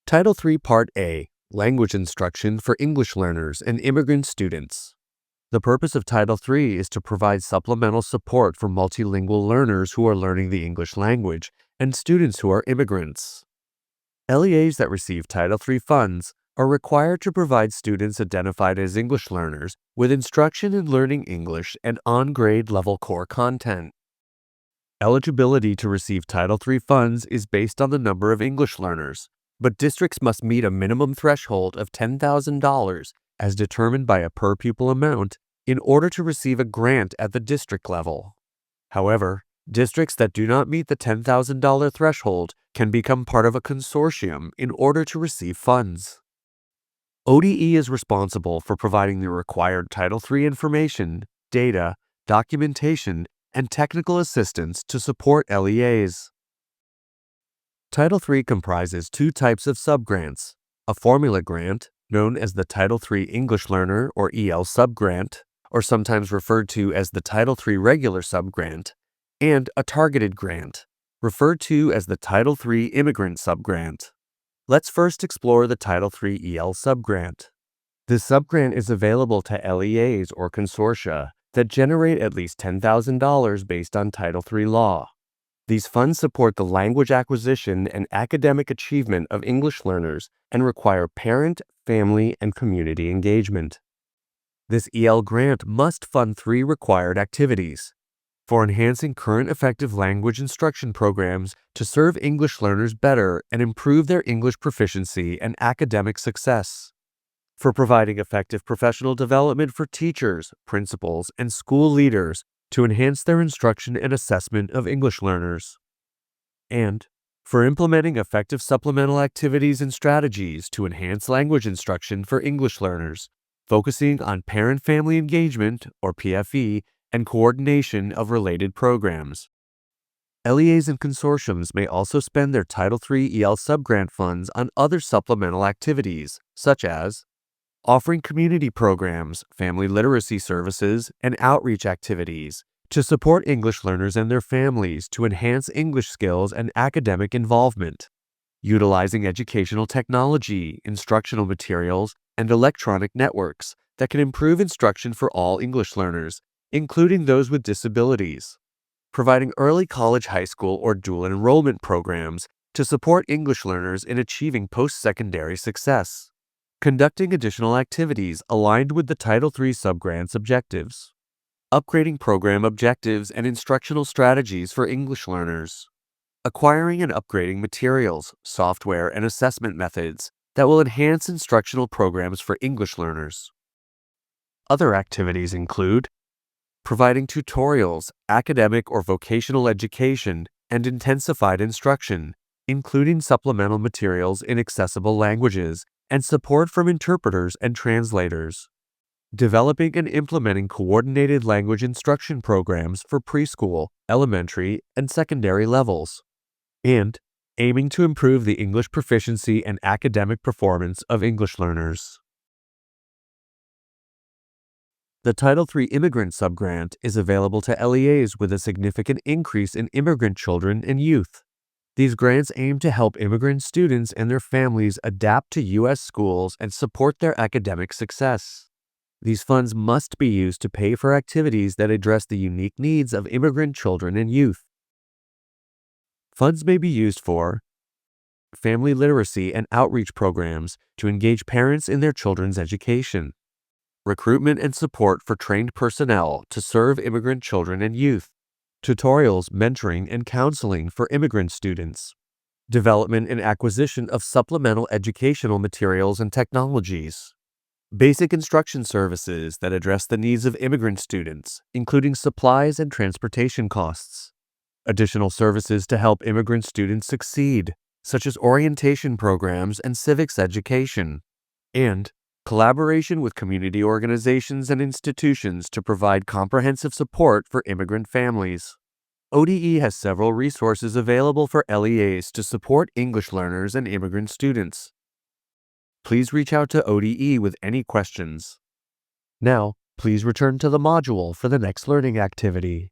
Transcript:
Title III Part A, Language Instruction for English Learners and Immigrant Students. The purpose of Title III is to provide supplemental support for multilingual learners who are learning the English language and students who are immigrants. LEAs that receive Title III funds are required to provide students identified as English learners with instruction in learning English and on-grade level core content. Eligibility to receive Title III funds is based on the number of English learners, but districts must meet a minimum threshold of $10,000 as determined by a per-pupil amount in order to receive a grant at the district level. However, districts that do not meet the $10,000 threshold can become part of a consortium in order to receive funds. ODE is responsible for providing the required Title III information, data, documentation, and technical assistance to support LEAs. Title III comprises two types of subgrants: a formula grant, known as the Title III English Learner or EL subgrant, or sometimes referred to as the Title III Regular subgrant, and a targeted grant, referred to as the Title III Immigrant subgrant. Let's first explore the Title III EL subgrant. This subgrant is available to LEAs or consortia that generate at least $10,000 based on Title III law. These funds support the language acquisition and academic achievement of English learners and require parent, family, and community engagement. This EL grant must fund three required activities: for enhancing current effective language instruction programs to serve English learners better and improve their English proficiency and academic success; for providing effective professional development for teachers, principals, and school leaders to enhance their instruction and assessment of English learners; and for implementing effective supplemental activities and strategies to enhance language instruction for English learners, focusing on parent-family engagement, or PFE, and coordination of related programs. LEAs and consortiums may also spend their Title III EL subgrant funds on other supplemental activities, such as offering community programs, family literacy services, and outreach activities to support English learners and their families to enhance English skills and academic involvement; utilizing educational technology, instructional materials, and electronic networks that can improve instruction for all English learners, including those with disabilities; providing early college, high school, or dual enrollment programs to support English learners in achieving post-secondary success; conducting additional activities aligned with the Title III subgrant's objectives; upgrading program objectives and instructional strategies for English learners; acquiring and upgrading materials, software, and assessment methods that will enhance instructional programs for English learners. Other activities include providing tutorials, academic or vocational education, and intensified instruction, including supplemental materials in accessible languages and support from interpreters and translators; developing and implementing coordinated language instruction programs for preschool, elementary, and secondary levels; and aiming to improve the English proficiency and academic performance of English learners. The Title III Immigrant subgrant is available to LEAs with a significant increase in immigrant children and youth. These grants aim to help immigrant students and their families adapt to U.S. schools and support their academic success. These funds must be used to pay for activities that address the unique needs of immigrant children and youth. Funds may be used for family literacy and outreach programs to engage parents in their children's education; recruitment and support for trained personnel to serve immigrant children and youth; tutorials, mentoring, and counseling for immigrant students; development and acquisition of supplemental educational materials and technologies; basic instruction services that address the needs of immigrant students, including supplies and transportation costs; additional services to help immigrant students succeed, such as orientation programs and civics education; and collaboration with community organizations and institutions to provide comprehensive support for immigrant families. ODE has several resources available for LEAs to support English learners and immigrant students. Please reach out to ODE with any questions. Now, please return to the module for the next learning activity.